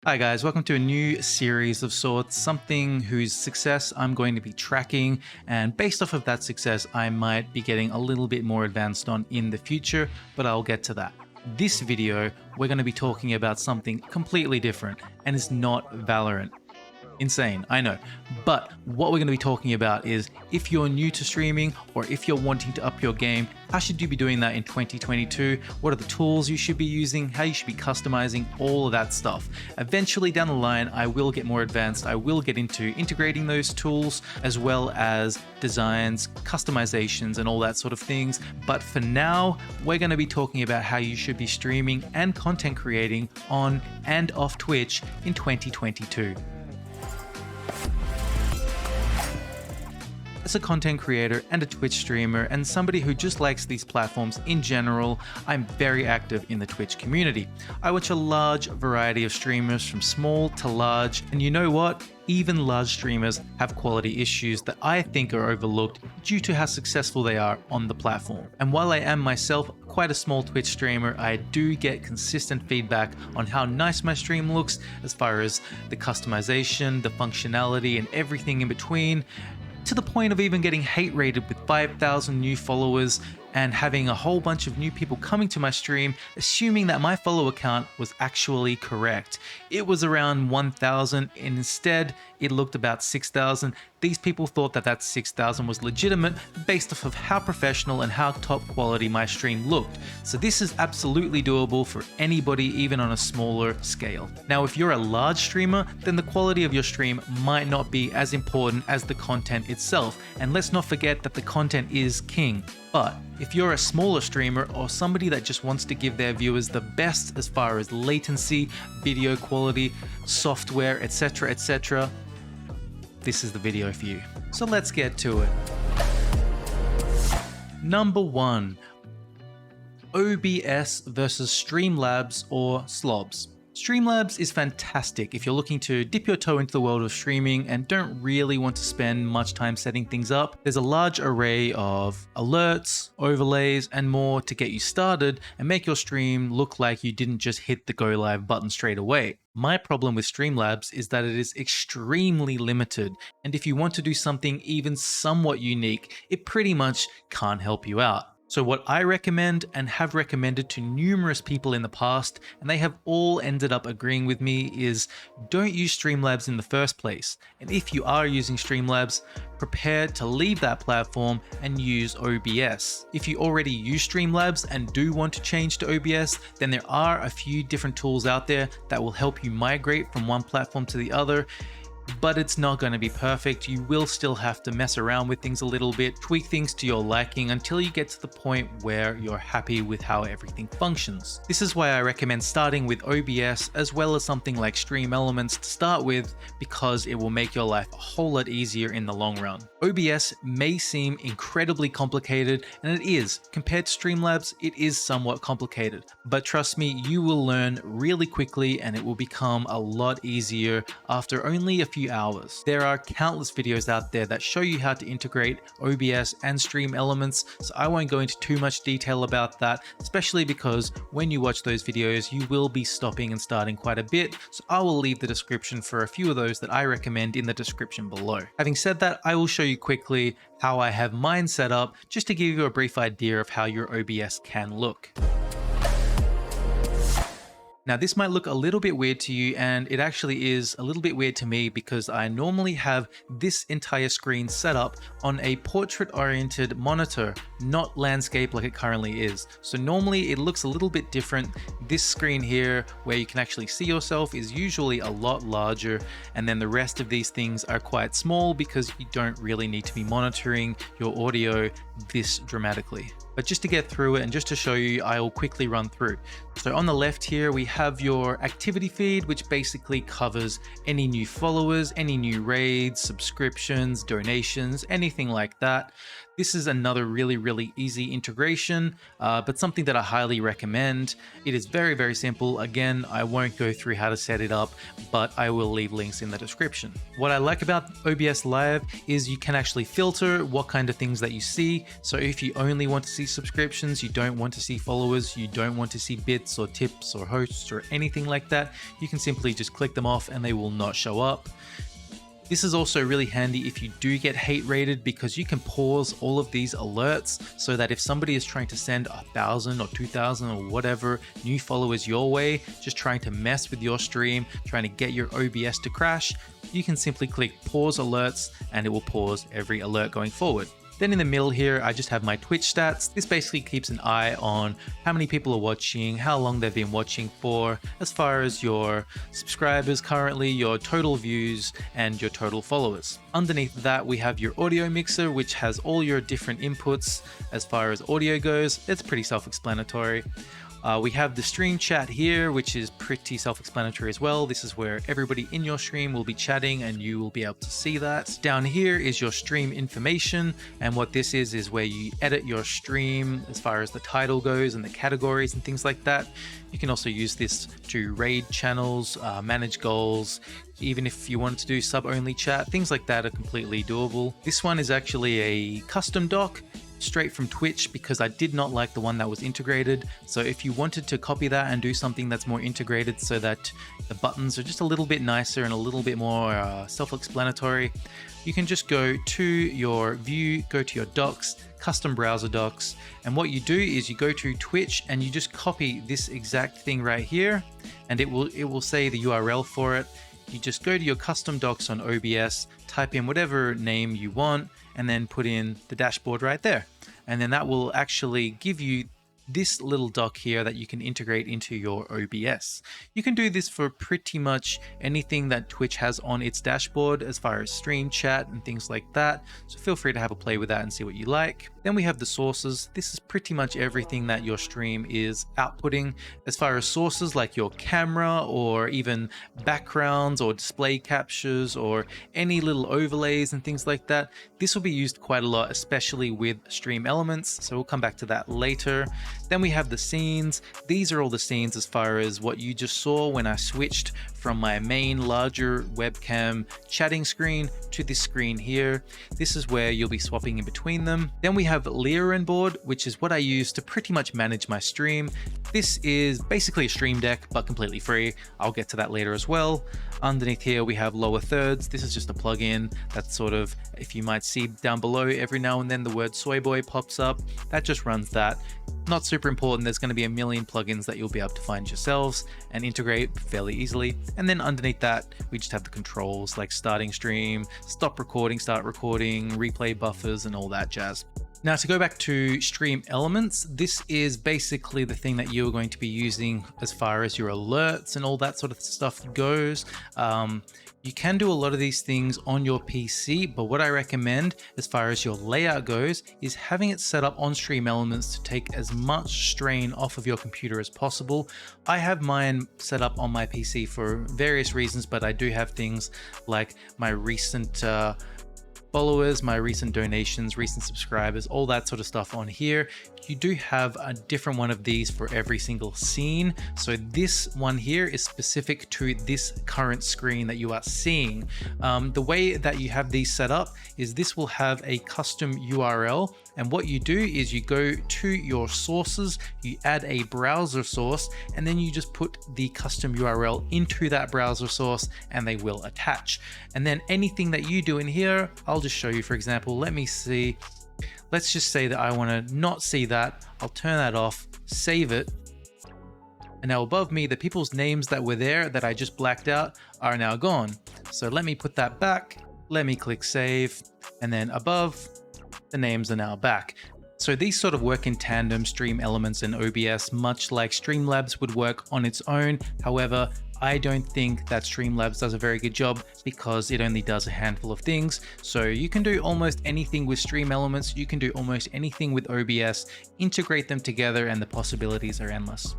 Hi guys, welcome to a new series of sorts, something whose success I'm going to be tracking, and based off of that success I might be getting a little bit more advanced on in the future, but I'll get to that. This video, we're going to be talking about something completely different, and it's not Valorant. Insane, I know. But what we're going to be talking about is if you're new to streaming or if you're wanting to up your game, how should you be doing that in 2022? What are the tools you should be using? How you should be customizing? All of that stuff. Eventually down the line, I will get more advanced. I will get into integrating those tools as well as designs, customizations, and all that sort of things. But for now, we're going to be talking about how you should be streaming and content creating on and off Twitch in 2022. As a content creator and a Twitch streamer and somebody who just likes these platforms in general, I'm very active in the Twitch community. I watch a large variety of streamers from small to large, and you know what? Even large streamers have quality issues that I think are overlooked due to how successful they are on the platform. And while I am myself quite a small Twitch streamer, I do get consistent feedback on how nice my stream looks as far as the customization, the functionality, and everything in between, to the point of even getting hate rated with 5,000 new followers and having a whole bunch of new people coming to my stream assuming that my follower count was actually correct. It was around 1,000 and instead it looked about 6,000. These people thought that that 6,000 was legitimate based off of how professional and how top quality my stream looked. So this is absolutely doable for anybody, even on a smaller scale. Now, if you're a large streamer, then the quality of your stream might not be as important as the content itself. And let's not forget that the content is king. But if you're a smaller streamer or somebody that just wants to give their viewers the best as far as latency, video quality, software, etc., this is the video for you. So let's get to it. Number 1, OBS versus Streamlabs or SLOBS. Streamlabs is fantastic if you're looking to dip your toe into the world of streaming and don't really want to spend much time setting things up. There's a large array of alerts, overlays, and more to get you started and make your stream look like you didn't just hit the go live button straight away. My problem with Streamlabs is that it is extremely limited, and if you want to do something even somewhat unique, it pretty much can't help you out. So what I recommend and have recommended to numerous people in the past, and they have all ended up agreeing with me, is don't use Streamlabs in the first place. And if you are using Streamlabs, prepare to leave that platform and use OBS. If you already use Streamlabs and do want to change to OBS, then there are a few different tools out there that will help you migrate from one platform to the other. But it's not going to be perfect. You will still have to mess around with things a little bit, tweak things to your liking until you get to the point where you're happy with how everything functions. This is why I recommend starting with OBS as well as something like Streamelements to start with, because it will make your life a whole lot easier in the long run. OBS may seem incredibly complicated, and it is. Compared to Streamlabs, it is somewhat complicated. But trust me, you will learn really quickly and it will become a lot easier after only a few hours. There are countless videos out there that show you how to integrate OBS and Streamelements, so I won't go into too much detail about that, especially because when you watch those videos, you will be stopping and starting quite a bit, so I will leave the description for a few of those that I recommend in the description below. Having said that, I will show you quickly how I have mine set up, just to give you a brief idea of how your OBS can look. Now this might look a little bit weird to you, and it actually is a little bit weird to me because I normally have this entire screen set up on a portrait-oriented monitor, not landscape like it currently is. So normally it looks a little bit different. This screen here, where you can actually see yourself, is usually a lot larger, and then the rest of these things are quite small because you don't really need to be monitoring your audio this dramatically. But just to get through it and just to show you, I will quickly run through. So on the left here, we have your activity feed, which basically covers any new followers, any new raids, subscriptions, donations, anything like that. This is another really easy integration, but something that I highly recommend. It is very simple. Again, I won't go through how to set it up, but I will leave links in the description. What I like about OBS Live is you can actually filter what kind of things that you see. So if you only want to see subscriptions, you don't want to see followers, you don't want to see bits or tips or hosts or anything like that, you can simply just click them off and they will not show up. This is also really handy if you do get hate rated, because you can pause all of these alerts so that if somebody is trying to send 1,000 or 2,000 or whatever new followers your way, just trying to mess with your stream, trying to get your OBS to crash, you can simply click pause alerts and it will pause every alert going forward. Then in the middle here, I just have my Twitch stats. This basically keeps an eye on how many people are watching, how long they've been watching for, as far as your subscribers currently, your total views, and your total followers. Underneath that, we have your audio mixer, which has all your different inputs as far as audio goes. It's pretty self-explanatory. We have the stream chat here, which is pretty self-explanatory as well. This is where everybody in your stream will be chatting and you will be able to see that. Down here is your stream information, and what this is where you edit your stream as far as the title goes and the categories and things like that. You can also use this to raid channels, manage goals. Even if you wanted to do sub-only chat, things like that are completely doable. This one is actually a custom doc, straight from Twitch, because I did not like the one that was integrated. So if you wanted to copy that and do something that's more integrated so that the buttons are just a little bit nicer and a little bit more self-explanatory, you can just go to your view, go to your docs, custom browser docs, and what you do is you go to Twitch and you just copy this exact thing right here, and it will say the URL for it. You just go to your custom docs on OBS, type in whatever name you want, and then put in the dashboard right there. And then that will actually give you this little doc here that you can integrate into your OBS. You can do this for pretty much anything that Twitch has on its dashboard as far as stream chat and things like that. So feel free to have a play with that and see what you like. Then we have the sources. This is pretty much everything that your stream is outputting as far as sources, like your camera or even backgrounds or display captures or any little overlays and things like that. This will be used quite a lot, especially with Streamelements. So we'll come back to that later. Then we have the scenes. These are all the scenes as far as what you just saw when I switched from my main larger webcam chatting screen to this screen here. This is where you'll be swapping in between them. Then we have Lioranboard, which is what I use to pretty much manage my stream. This is basically a stream deck, but completely free. I'll get to that later as well. Underneath here, we have lower thirds. This is just a plugin that's sort of, if you might see down below, every now and then the word soy boy pops up. That just runs that. Not super important. There's going to be a million plugins that you'll be able to find yourselves and integrate fairly easily. And then underneath that, we just have the controls like starting stream, stop recording, start recording, replay buffers, and all that jazz. Now to go back to Streamelements, this is basically the thing that you're going to be using as far as your alerts and all that sort of stuff goes. You can do a lot of these things on your PC, but what I recommend as far as your layout goes is having it set up on Streamelements to take as much strain off of your computer as possible. I have mine set up on my PC for various reasons, but I do have things like my recent followers, my recent donations, recent subscribers, all that sort of stuff on here. You do have a different one of these for every single scene. So this one here is specific to this current screen that you are seeing. The way that you have these set up is this will have a custom URL. And what you do is you go to your sources, you add a browser source, and then you just put the custom URL into that browser source and they will attach. And then anything that you do in here, I'll just show you, for example, let me see. Let's just say that I want to not see that. I'll turn that off, save it. And now above me, the people's names that were there that I just blacked out are now gone. So let me put that back. Let me click save. And then above, the names are now back. So these sort of work in tandem, Streamelements and OBS, much like Streamlabs would work on its own. However, I don't think that Streamlabs does a very good job because it only does a handful of things. So you can do almost anything with Streamelements, you can do almost anything with OBS, integrate them together, and the possibilities are endless.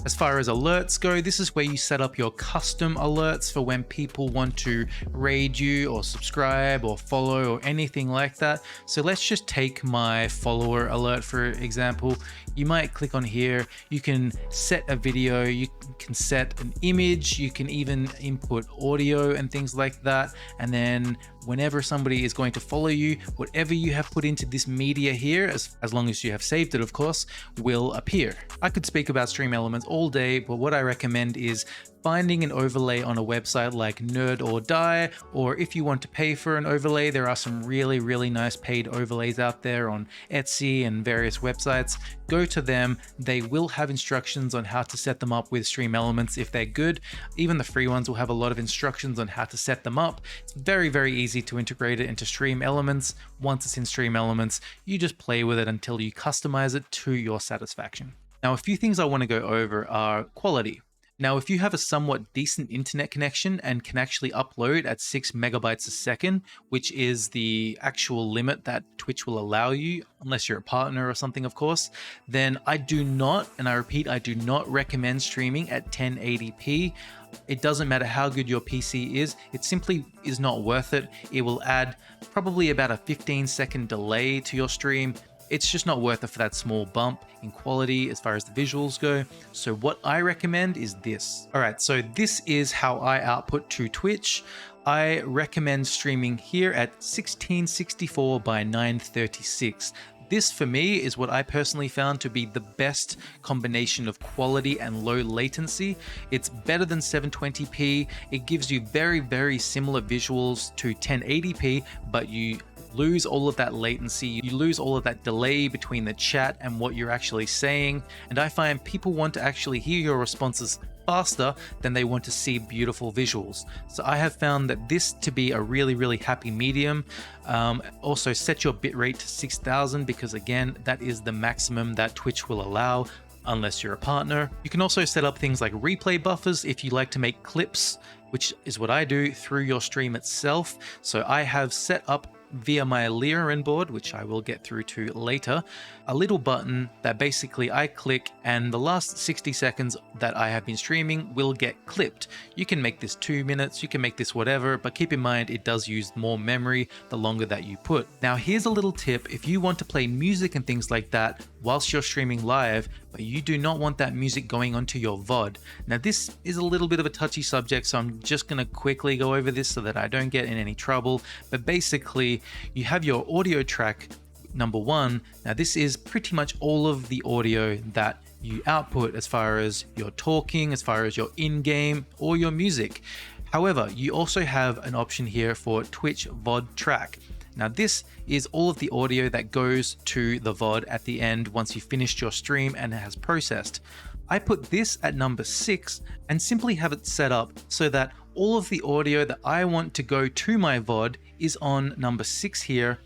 As far as alerts go, this is where you set up your custom alerts for when people want to raid you or subscribe or follow or anything like that. So let's just take my follower alert for example. You might click on here, you can set a video, you can set an image, you can even input audio and things like that. And then whenever somebody is going to follow you, whatever you have put into this media here, as long as you have saved it, of course, will appear. I could speak about Streamelements all day, but what I recommend is finding an overlay on a website like Nerd or Die, or if you want to pay for an overlay, there are some really nice paid overlays out there on Etsy and various websites. Go to them. They will have instructions on how to set them up with Streamelements if they're good. Even the free ones will have a lot of instructions on how to set them up. It's very easy to integrate it into Streamelements. Once it's in Streamelements, you just play with it until you customize it to your satisfaction. Now, a few things I want to go over are quality. Now, if you have a somewhat decent internet connection and can actually upload at 6 megabytes a second, which is the actual limit that Twitch will allow you, unless you're a partner or something, of course, then I do not, and I repeat, I do not recommend streaming at 1080p. It doesn't matter how good your PC is, it simply is not worth it. It will add probably about a 15-second delay to your stream. It's just not worth it for that small bump in quality as far as the visuals go. So what I recommend is this. All right, so this is how I output to Twitch. I recommend streaming here at 1664 by 936. This for me is what I personally found to be the best combination of quality and low latency. It's better than 720p. It gives you very similar visuals to 1080p, but you lose all of that latency, you lose all of that delay between the chat and what you're actually saying. And I find people want to actually hear your responses faster than they want to see beautiful visuals. So I have found that this to be a really happy medium. Also set your bitrate to 6000 because again, that is the maximum that Twitch will allow unless you're a partner. You can also set up things like replay buffers if you like to make clips, which is what I do through your stream itself. So I have set up via my Lioranboard, which I will get through to later, a little button that basically I click and the last 60 seconds that I have been streaming will get clipped. You can make this 2 minutes, you can make this whatever, but keep in mind it does use more memory the longer that you put. Now here's a little tip: if you want to play music and things like that whilst you're streaming live, but you do not want that music going onto your VOD. Now this is a little bit of a touchy subject, so I'm just gonna quickly go over this so that I don't get in any trouble. But basically, you have your audio track number 1. Now this is pretty much all of the audio that you output as far as your talking, as far as your in-game or your music. However, you also have an option here for Twitch VOD track. Now this is all of the audio that goes to the VOD at the end once you finished your stream and it has processed. I put this at number 6 and simply have it set up so that all of the audio that I want to go to my VOD is on number 6 here.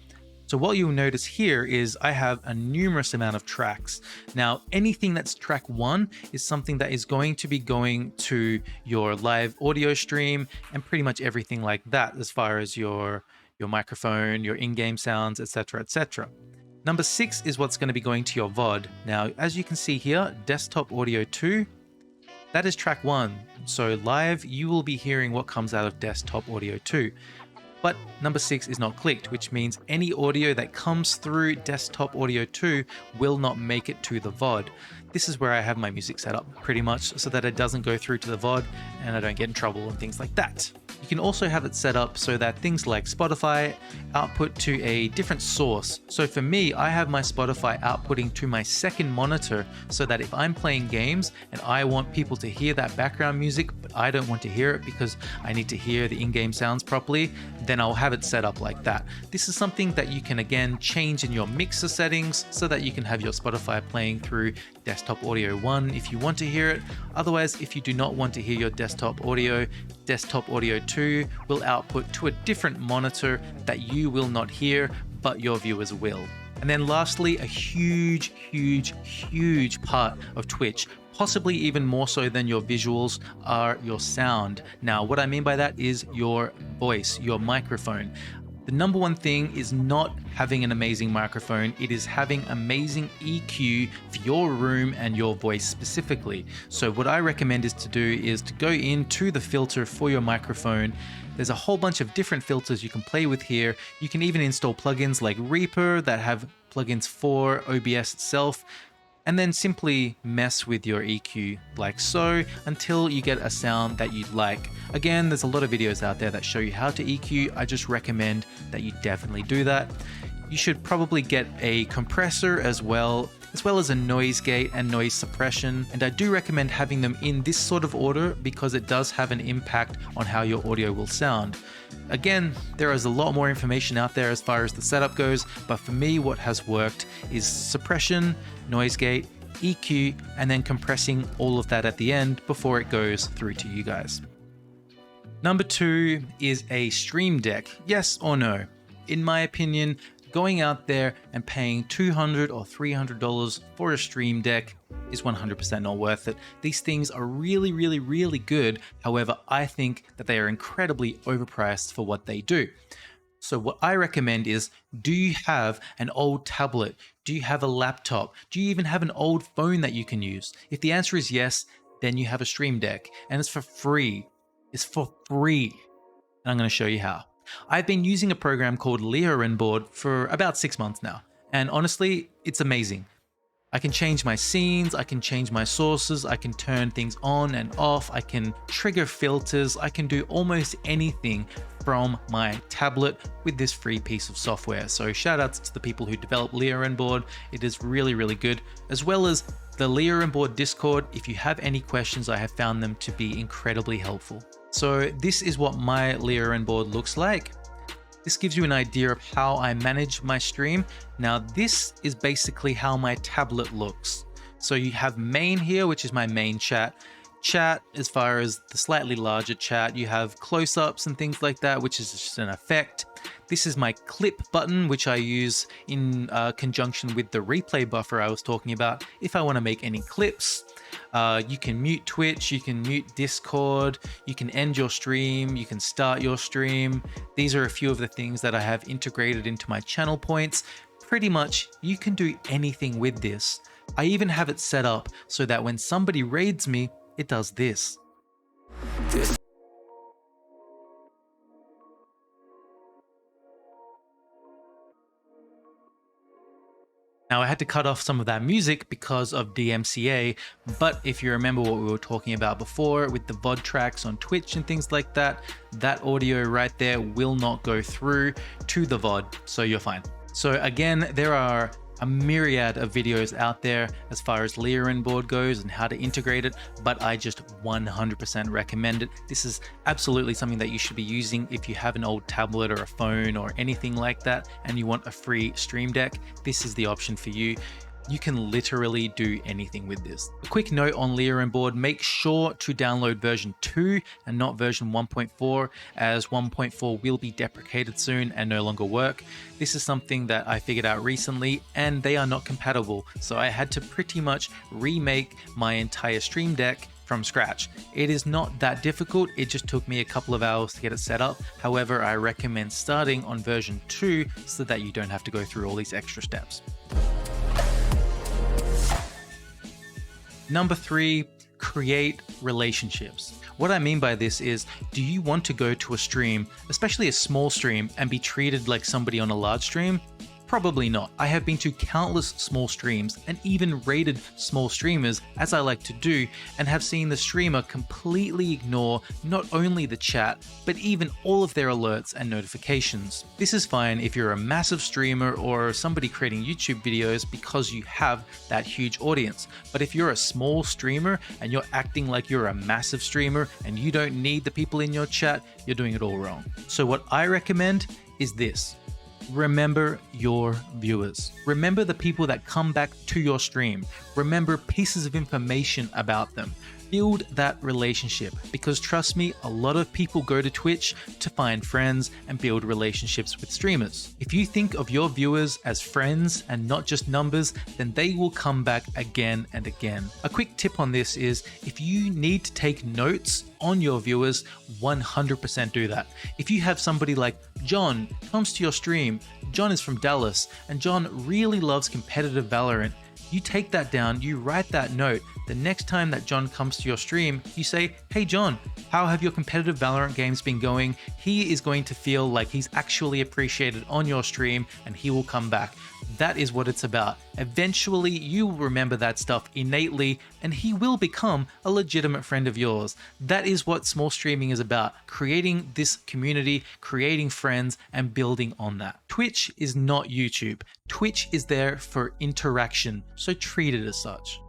So what you'll notice here is I have a numerous amount of tracks. Now, anything that's track 1 is something that is going to be going to your live audio stream and pretty much everything like that as far as your microphone, your in-game sounds, etc, etc. Number 6 is what's going to be going to your VOD. Now, as you can see here, desktop audio 2, that is track 1. So live, you will be hearing what comes out of desktop audio 2. But number 6 is not clicked, which means any audio that comes through desktop audio 2 will not make it to the VOD. This is where I have my music set up pretty much so that it doesn't go through to the VOD and I don't get in trouble and things like that. You can also have it set up so that things like Spotify output to a different source. So for me, I have my Spotify outputting to my second monitor so that if I'm playing games and I want people to hear that background music, but I don't want to hear it because I need to hear the in-game sounds properly, then I'll have it set up like that. This is something that you can again change in your mixer settings so that you can have your Spotify playing through desktop audio 1 if you want to hear it. Otherwise, if you do not want to hear your desktop audio 2 will output to a different monitor that you will not hear, but your viewers will. And then lastly, a huge part of Twitch, possibly even more so than your visuals, are your sound. Now, what I mean by that is your voice, your microphone. The number one thing is not having an amazing microphone, it is having amazing EQ for your room and your voice specifically. So what I recommend is to go into the filter for your microphone. There's a whole bunch of different filters you can play with here. You can even install plugins like Reaper that have plugins for OBS itself, and then simply mess with your EQ like so until you get a sound that you like. Again, there's a lot of videos out there that show you how to EQ. I just recommend that you definitely do that. You should probably get a compressor as well as a noise gate and noise suppression. And I do recommend having them in this sort of order because it does have an impact on how your audio will sound. Again, there is a lot more information out there as far as the setup goes, but for me, what has worked is suppression, noise gate, EQ, and then compressing all of that at the end before it goes through to you guys. Number 2 is a Stream Deck. Yes or no? In my opinion, going out there and paying $200 or $300 for a Stream Deck is 100% not worth it. These things are really, really, really good. However, I think that they are incredibly overpriced for what they do. So what I recommend is, do you have an old tablet? Do you have a laptop? Do you even have an old phone that you can use? If the answer is yes, then you have a Stream Deck, and it's for free. It's for free. And I'm going to show you how. I've been using a program called Lioranboard for about 6 months now, and honestly, it's amazing. I can change my scenes, I can change my sources, I can turn things on and off, I can trigger filters, I can do almost anything from my tablet with this free piece of software. So shout outs to the people who developed Lioranboard. It is really, really good, as well as the Lioranboard Discord. If you have any questions, I have found them to be incredibly helpful. So this is what my Lioranboard looks like. This gives you an idea of how I manage my stream. Now this is basically how my tablet looks. So you have main here, which is my main chat. Chat, as far as the slightly larger chat, you have close-ups and things like that, which is just an effect. This is my clip button, which I use in conjunction with the replay buffer I was talking about if I want to make any clips. You can mute Twitch, you can mute Discord, you can end your stream, you can start your stream. These are a few of the things that I have integrated into my channel points. Pretty much, you can do anything with this. I even have it set up so that when somebody raids me, it does this. Now I had to cut off some of that music because of DMCA, but if you remember what we were talking about before with the VOD tracks on Twitch and things like that, that audio right there will not go through to the VOD, so you're fine. So again, there are a myriad of videos out there as far as Lioranboard goes and how to integrate it, but I just 100% recommend it. This is absolutely something that you should be using if you have an old tablet or a phone or anything like that and you want a free Stream Deck. This is the option for you. You can literally do anything with this. A quick note on Lioranboard, make sure to download version 2 and not version 1.4, as 1.4 will be deprecated soon and no longer work. This is something that I figured out recently and they are not compatible, so I had to pretty much remake my entire Stream Deck from scratch. It is not that difficult, it just took me a couple of hours to get it set up. However, I recommend starting on version 2 so that you don't have to go through all these extra steps. Number 3, create relationships. What I mean by this is, do you want to go to a stream, especially a small stream, and be treated like somebody on a large stream? Probably not. I have been to countless small streams and even rated small streamers, as I like to do, and have seen the streamer completely ignore not only the chat, but even all of their alerts and notifications. This is fine if you're a massive streamer or somebody creating YouTube videos because you have that huge audience. But if you're a small streamer and you're acting like you're a massive streamer and you don't need the people in your chat, you're doing it all wrong. So what I recommend is this. Remember your viewers. Remember the people that come back to your stream. Remember pieces of information about them. Build that relationship, because trust me, a lot of people go to Twitch to find friends and build relationships with streamers. If you think of your viewers as friends and not just numbers, then they will come back again and again. A quick tip on this is, if you need to take notes on your viewers, 100% do that. If you have somebody like John comes to your stream, John is from Dallas, and John really loves competitive Valorant, you take that down, you write that note. The next time that John comes to your stream, you say, hey John, how have your competitive Valorant games been going? He is going to feel like he's actually appreciated on your stream and he will come back. That is what it's about. Eventually, you will remember that stuff innately and he will become a legitimate friend of yours. That is what small streaming is about, creating this community, creating friends, and building on that. Twitch is not YouTube. Twitch is there for interaction, so treat it as such.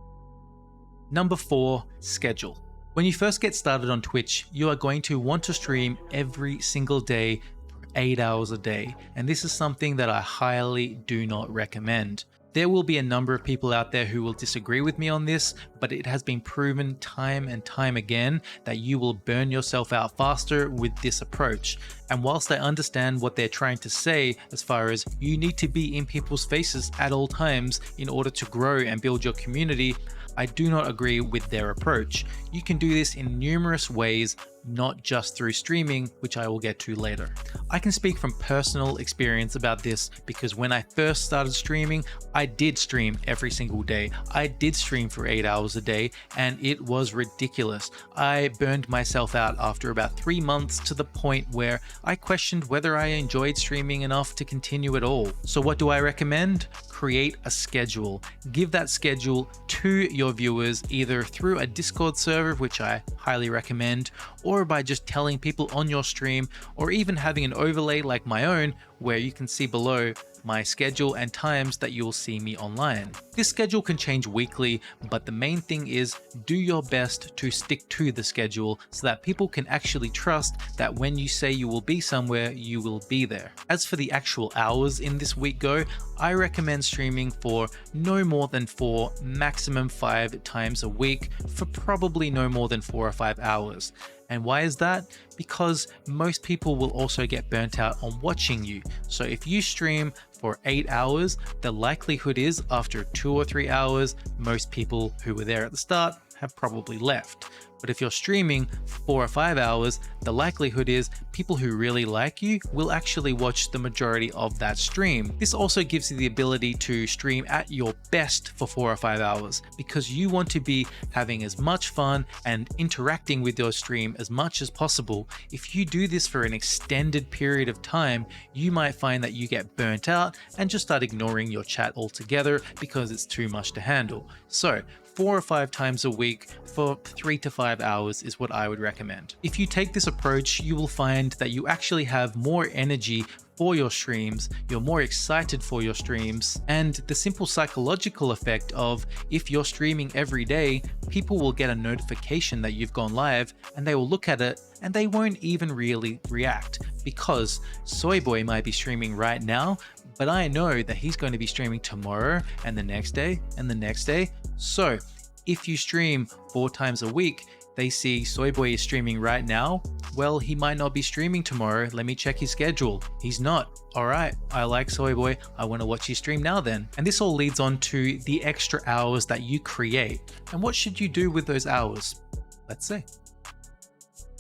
Number 4, schedule. When you first get started on Twitch, you are going to want to stream every single day for 8 hours a day, and this is something that I highly do not recommend. There will be a number of people out there who will disagree with me on this, but it has been proven time and time again that you will burn yourself out faster with this approach. And whilst I understand what they're trying to say as far as you need to be in people's faces at all times in order to grow and build your community, I do not agree with their approach. You can do this in numerous ways, not just through streaming, which I will get to later. I can speak from personal experience about this because when I first started streaming, I did stream every single day. I did stream for 8 hours a day and it was ridiculous. I burned myself out after about 3 months to the point where I questioned whether I enjoyed streaming enough to continue at all. So what do I recommend? Create a schedule. Give that schedule to your viewers either through a Discord server, which I highly recommend, or by just telling people on your stream, or even having an overlay like my own where you can see below my schedule and times that you will see me online. This schedule can change weekly, but the main thing is do your best to stick to the schedule so that people can actually trust that when you say you will be somewhere, you will be there. As for the actual hours in this week go, I recommend streaming for no more than 4, maximum 5 times a week for probably no more than 4 or 5 hours. And why is that? Because most people will also get burnt out on watching you. So if you stream for 8 hours, the likelihood is after 2 or 3 hours, most people who were there at the start have probably left. But if you're streaming 4 or 5 hours, the likelihood is people who really like you will actually watch the majority of that stream. This also gives you the ability to stream at your best for 4 or 5 hours because you want to be having as much fun and interacting with your stream as much as possible. If you do this for an extended period of time, you might find that you get burnt out and just start ignoring your chat altogether because it's too much to handle. So 4 or 5 times a week for 3 to 5 hours is what I would recommend. If you take this approach, you will find that you actually have more energy for your streams, you're more excited for your streams, and the simple psychological effect of if you're streaming every day, people will get a notification that you've gone live and they will look at it and they won't even really react because Soyboy might be streaming right now, but I know that he's going to be streaming tomorrow and the next day and the next day. So if you stream 4 times a week, they see Soyboy is streaming right now. Well, he might not be streaming tomorrow. Let me check his schedule. He's not. All right, I like Soyboy. I want to watch his stream now then. And this all leads on to the extra hours that you create. And what should you do with those hours? Let's see.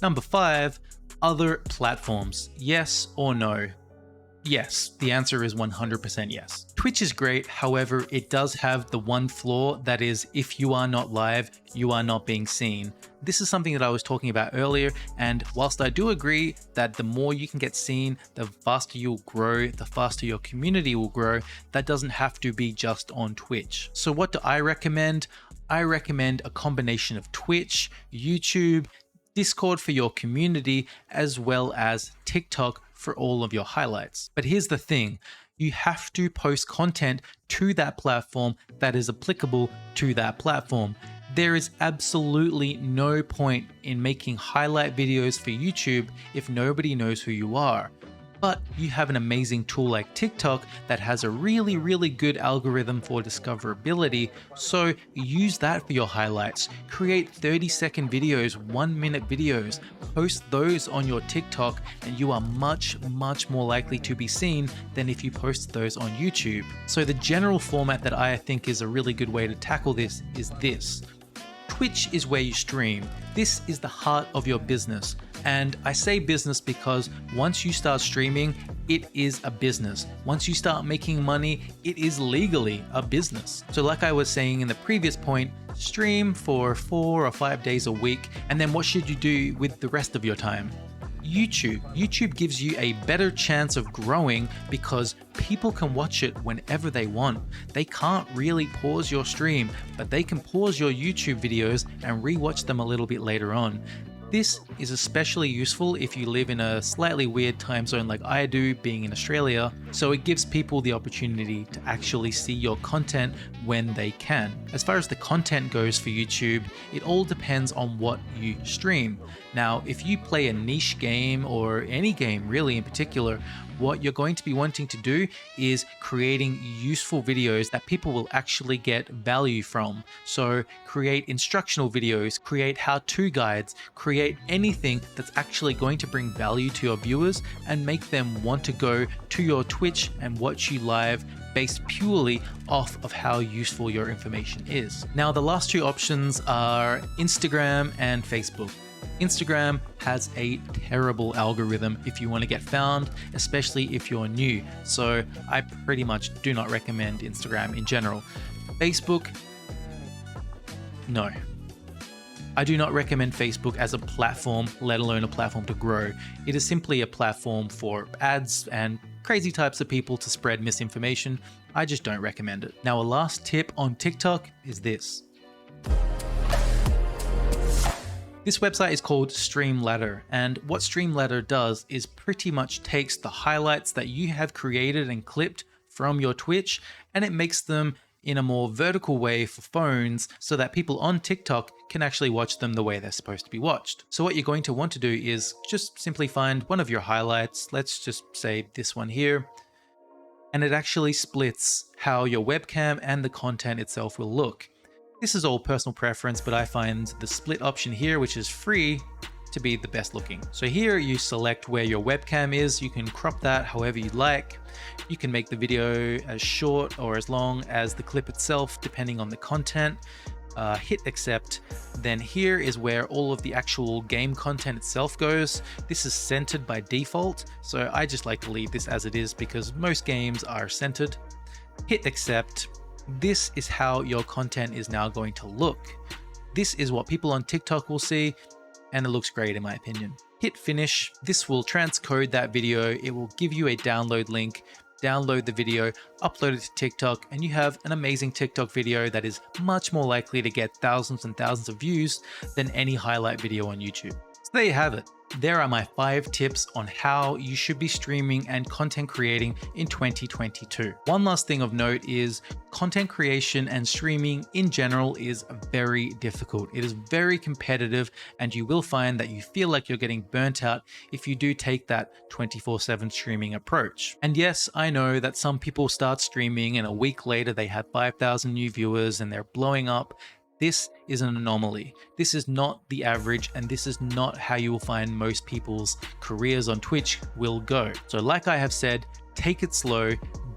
Number 5, other platforms. Yes or no? Yes, the answer is 100% yes. Twitch is great, however, it does have the one flaw that is if you are not live, you are not being seen. This is something that I was talking about earlier, and whilst I do agree that the more you can get seen, the faster you'll grow, the faster your community will grow, that doesn't have to be just on Twitch. So what do I recommend? I recommend a combination of Twitch, YouTube, Discord for your community, as well as TikTok for all of your highlights. But here's the thing, you have to post content to that platform that is applicable to that platform. There is absolutely no point in making highlight videos for YouTube if nobody knows who you are. But you have an amazing tool like TikTok that has a really good algorithm for discoverability, so use that for your highlights. Create 30-second videos, 1-minute videos, post those on your TikTok, and you are much more likely to be seen than if you post those on YouTube. So the general format that I think is a really good way to tackle this is this. Twitch is where you stream. This is the heart of your business. And I say business because once you start streaming, it is a business. Once you start making money, it is legally a business. So like I was saying in the previous point, stream for 4 or 5 days a week. And then what should you do with the rest of your time? YouTube. YouTube gives you a better chance of growing because people can watch it whenever they want. They can't really pause your stream, but they can pause your YouTube videos and rewatch them a little bit later on. This is especially useful if you live in a slightly weird time zone like I do, being in Australia, so it gives people the opportunity to actually see your content when they can. As far as the content goes for YouTube, it all depends on what you stream. Now, if you play a niche game or any game really in particular, what you're going to be wanting to do is creating useful videos that people will actually get value from. So create instructional videos, create how-to guides, create anything that's actually going to bring value to your viewers and make them want to go to your Twitch and watch you live based purely off of how useful your information is. Now, the last two options are Instagram and Facebook. Instagram has a terrible algorithm if you want to get found, especially if you're new. So I pretty much do not recommend Instagram in general. Facebook, no. I do not recommend Facebook as a platform, let alone a platform to grow. It is simply a platform for ads and crazy types of people to spread misinformation. I just don't recommend it. Now, a last tip on TikTok is this. This website is called Streamladder, and what Streamladder does is pretty much takes the highlights that you have created and clipped from your Twitch, and it makes them in a more vertical way for phones so that people on TikTok can actually watch them the way they're supposed to be watched. So what you're going to want to do is just simply find one of your highlights. Let's just say this one here. And it actually splits how your webcam and the content itself will look. This is all personal preference, but I find the split option here, which is free, to be the best looking. So here you select where your webcam is. You can crop that however you like. You can make the video as short or as long as the clip itself, depending on the content. Hit accept. Then here is where all of the actual game content itself goes. This is centered by default, so I just like to leave this as it is because most games are centered. Hit accept. This is how your content is now going to look. This is what people on TikTok will see, and it looks great in my opinion. Hit finish. This will transcode that video. It will give you a download link. Download the video, upload it to TikTok, and you have an amazing TikTok video that is much more likely to get thousands and thousands of views than any highlight video on YouTube. So there you have it. There are my 5 tips on how you should be streaming and content creating in 2022. One last thing of note is content creation and streaming in general is very difficult. It is very competitive, and you will find that you feel like you're getting burnt out if you do take that 24/7 streaming approach. And yes, I know that some people start streaming and a week later they have 5,000 new viewers and they're blowing up. This is an anomaly. This is not the average, and this is not how you will find most people's careers on Twitch will go. So like I have said, take it slow,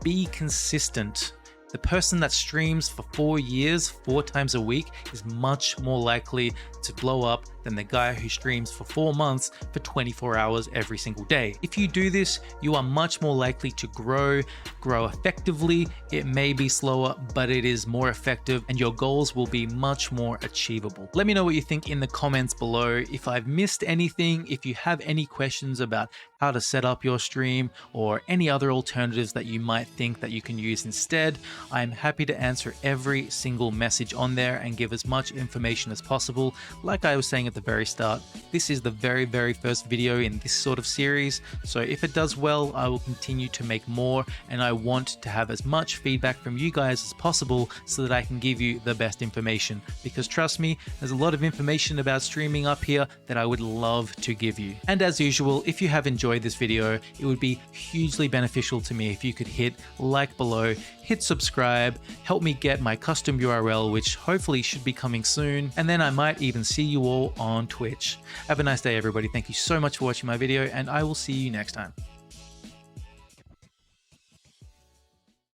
be consistent. The person that streams for 4 years, 4 times a week is much more likely to blow up than the guy who streams for 4 months for 24 hours every single day. If you do this, you are much more likely to grow effectively. It may be slower, but it is more effective, and your goals will be much more achievable. Let me know what you think in the comments below. If I've missed anything, if you have any questions about how to set up your stream or any other alternatives that you might think that you can use instead, I'm happy to answer every single message on there and give as much information as possible. Like I was saying at at the very start, this is the very first video in this sort of series, so if it does well, I will continue to make more, and I want to have as much feedback from you guys as possible so that I can give you the best information, because trust me, there's a lot of information about streaming up here that I would love to give you. And as usual, if you have enjoyed this video, it would be hugely beneficial to me if you could hit like below, hit subscribe, help me get my custom URL, which hopefully should be coming soon, and then I might even see you all on Twitch. Have a nice day, everybody. Thank you so much for watching my video, and I will see you next time.